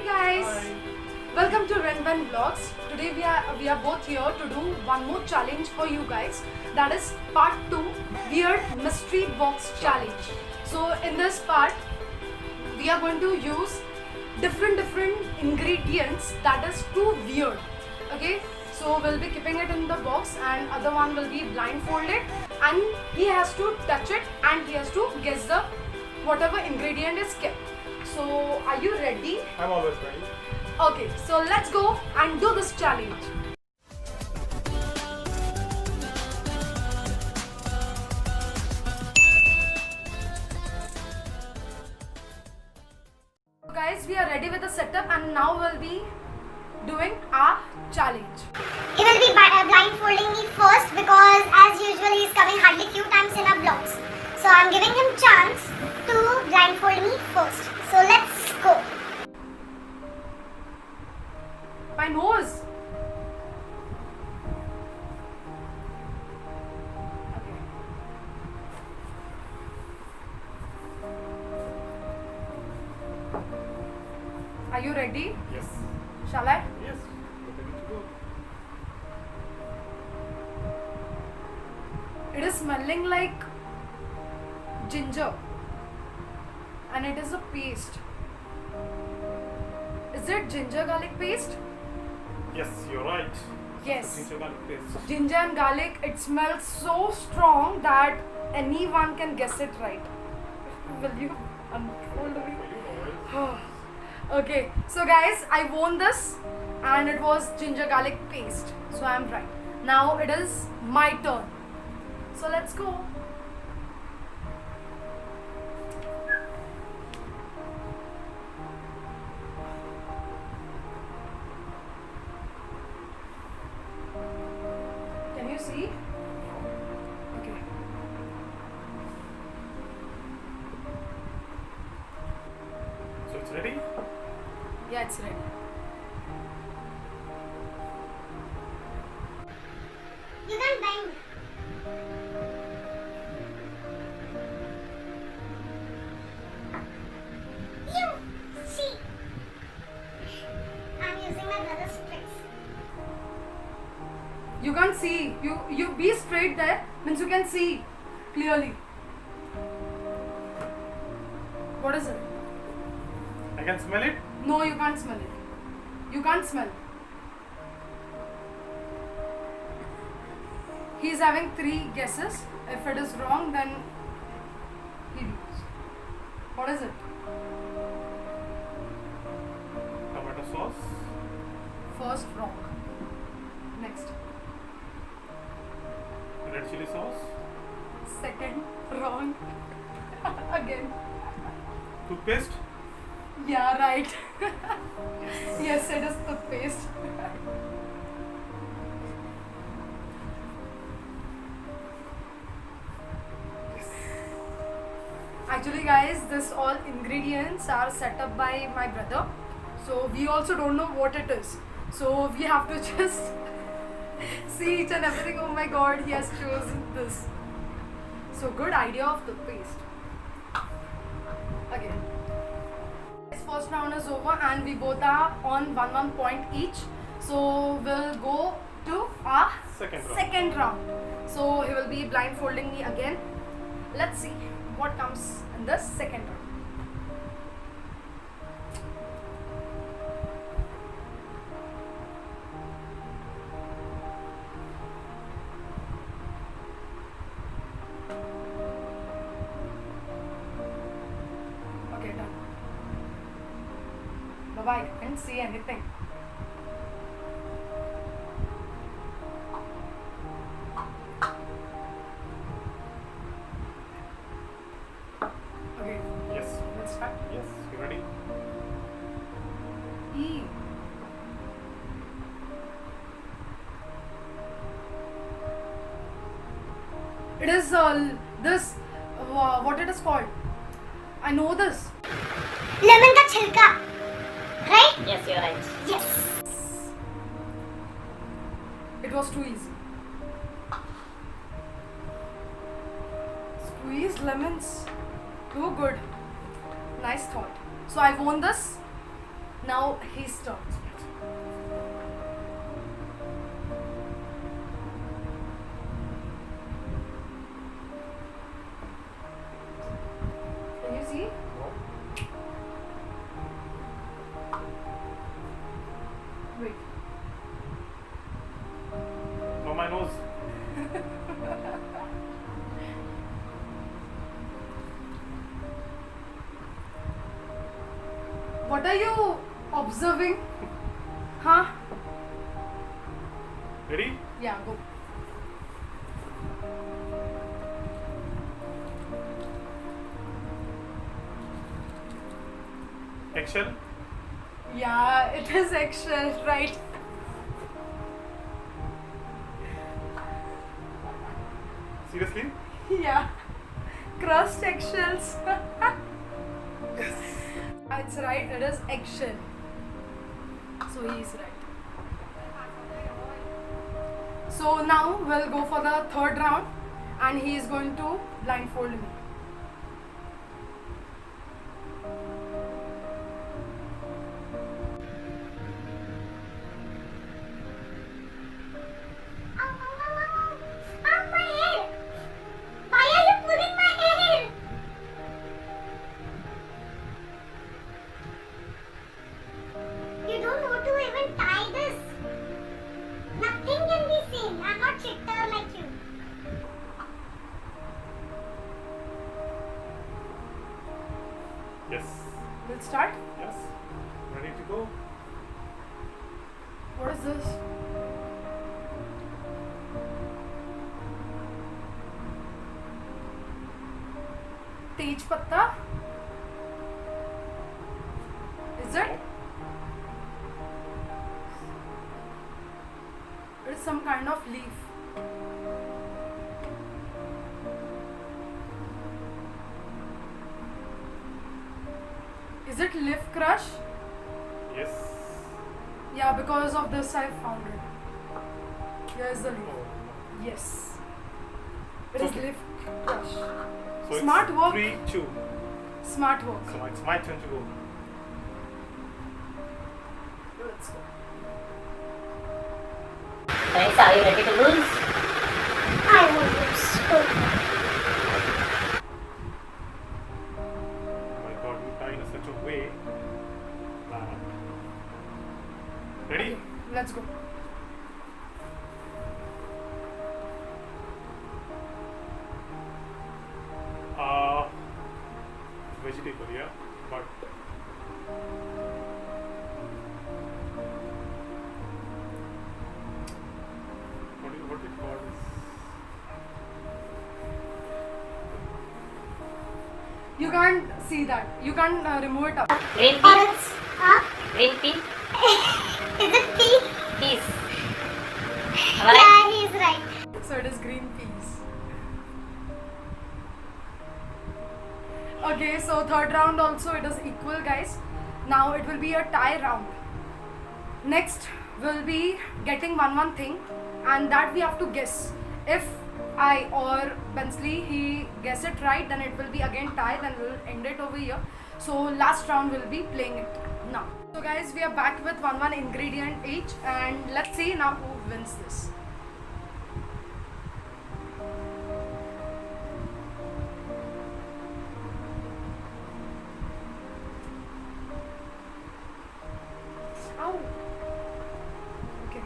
Hey guys, Hi. welcome to Renben Vlogs. Today we are both here to do one more challenge for you guys. That is part 2 Weird Mystery Box Challenge. So in this part we are going to use different ingredients that is too weird. Okay, so we'll be keeping it in the box and other one will be blindfolded and he has to touch it and he has to guess the whatever ingredient is kept. So are you ready? I'm always ready. Okay, so let's go and do this challenge. So guys, we are ready with the setup and now we'll be doing our challenge. He will be blindfolding me first because as usual he is coming hardly few times in our vlogs. So I'm giving him chance to blindfold me first. So let's go. My nose. Okay. Are you ready? Yes. Shall I? Yes. We're ready to go. It is smelling like ginger and it is a paste. Is it ginger garlic paste? Yes, you're right. Yes. Ginger garlic paste. Ginger and garlic, it smells so strong that anyone can guess it right. Will you unfold me? For you, always. Okay, so guys, I won this and it was ginger garlic paste. So I'm right. Now it is my turn. So let's go. Can you see? Okay. So it's ready? Yeah, it's ready. You can bend. You see. I'm using my brother's tricks. You can't see. You be straight there means you can see clearly. What is it? I can smell it. No, you can't smell it. You can't smell. He's having 3 guesses. If it is wrong, then he loses. What is it? Tomato sauce. First wrong. Next. Red chili sauce. Second wrong. Again. Toothpaste. Yeah, right. Yes, it is toothpaste. Actually, guys, this all ingredients are set up by my brother. So we also don't know what it is. So we have to just see each and everything. Oh my god, he has chosen this. So good idea of toothpaste. Again. This first round is over and we both are on 1 point each. So we'll go to our Second round. So he will be blindfolding me again. Let's see what comes in the second round. Okay, done. Bye-bye. I can't see anything. Okay, Yes. let's start. Yes. You ready? E. It is this what it is called. I know this. Lemon ka chilka. Right? Yes, you're right. Yes. It was too easy. Squeezed lemons. Too good. Nice thought. So I won this Now he starts. Can you see? Wait. No, my nose. What are you observing? Huh? Ready? Yeah, go. Eggshell. Yeah, it is eggshell, right? Seriously? Yeah. Crust eggshells. It's right, it is eggshell. So he is right. So now we'll go for the third round and he is going to blindfold me. My hair! Why are you pulling my hair? You don't know to even tie this. Nothing can be seen. I'm not cheater like you. Yes. We'll start. Yes. Ready to go? What is this? Tej patta? Is it? It is some kind of leaf. Is it leaf crush? Yes. Yeah, because of this I found it. Here is the leaf. Oh. Yes. It is Okay. leaf crush. So Smart it's work. 3, 2. Smart work. So it's my turn to go. Let's go. Vanessa, are you ready to lose? I won't lose. Go. Oh my god, you tie in such a way that. Ready? Let's go. Vegetable, yeah, but what it called is You can't see that. You can't remove it up. Green Or pea? it's, huh? Green pea? Is it pea? Peas. Am I right? Yeah, he's right. So it is green peas. Okay, so third round also it is equal, guys. Now it will be a tie round. Next will be getting one thing, and that we have to guess. If I or Bensley he guess it right, then it will be again tie. Then we'll end it over here. So last round will be playing it now. So guys, we are back with one ingredient each, and let's see now who wins this. Ow. Okay.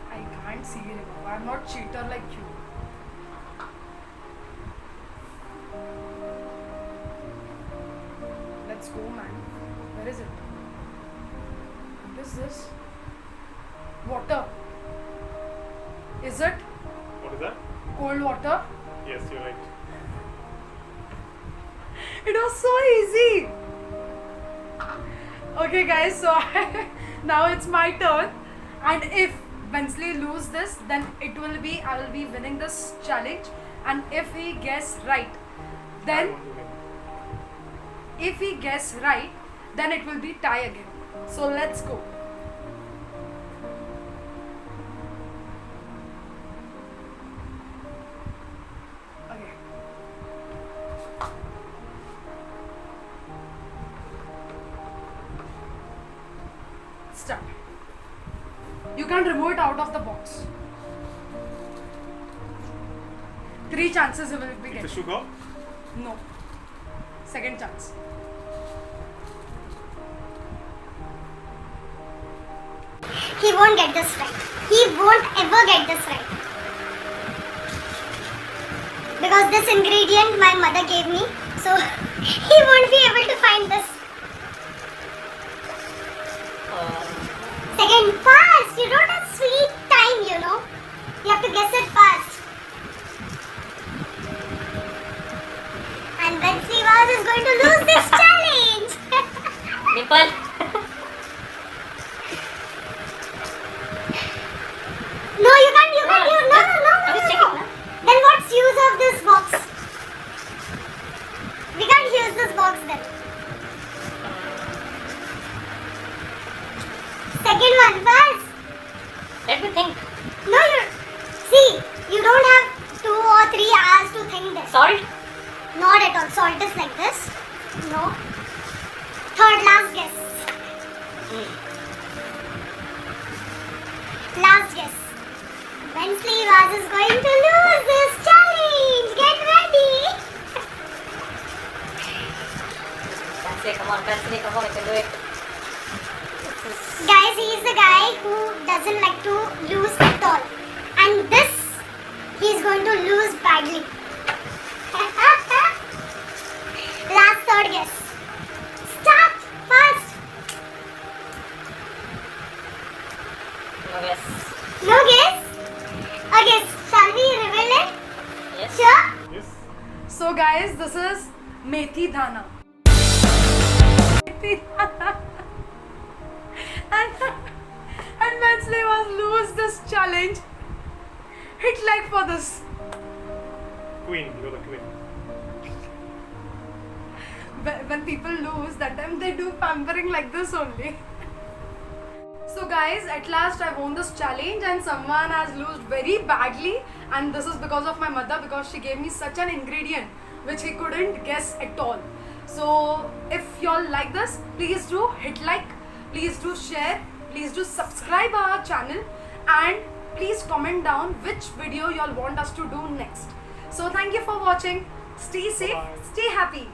I can't see it. I'm not cheater like you. Let's go, man. Where is it? What is this? Water. Is it what is that? cold water? Yes, you're right. It was so easy. Okay, guys, so now it's my turn. And if Bensley lose this, then it will be I will be winning this challenge. And if he guess right, I then want to win. if he guess right, then it will be tie again. So let's go. Okay. start. You can remove it out of the box. 3 chances you will be The getting. sugar. No. Second chance. He won't get this right. He won't ever get this right. Because this ingredient my mother gave me, so he won't be able to find this. Second, fast! You don't have sweet time, you know. You have to guess it fast. And then Srivas is going to lose this challenge. Nipple. No, you can't, you can't, no, I'm just no. checking, no? Then what's use of this box? We can't use this box then. Second one, first. Let me think. No, see, you don't have 2 or 3 hours to think this. Salt. Not at all. Salt is like this. No. Third, last guess. Last guess. Wensley Vaz is going to lose this challenge. Get ready. Kansi, come on, Kansi, come on, you can do it. Guys, he is the guy who doesn't like to lose at all. And this, he is going to lose badly. Last third guess. Start fast. No guess. No guess? Okay, shall we reveal it? Yes. Sure? Yes. So guys, this is methi dhana. Methi dhana. And Wensley was lose this challenge. Hit like for this. Queen. You're the queen. When people lose, that time they do pampering like this only. So guys, at last I won this challenge and someone has lost very badly, and this is because of my mother, because she gave me such an ingredient which he couldn't guess at all. So if y'all like this, please do hit like, please do share, please do subscribe our channel, and please comment down which video y'all want us to do next. So thank you for watching. Stay safe, Bye-bye. stay happy.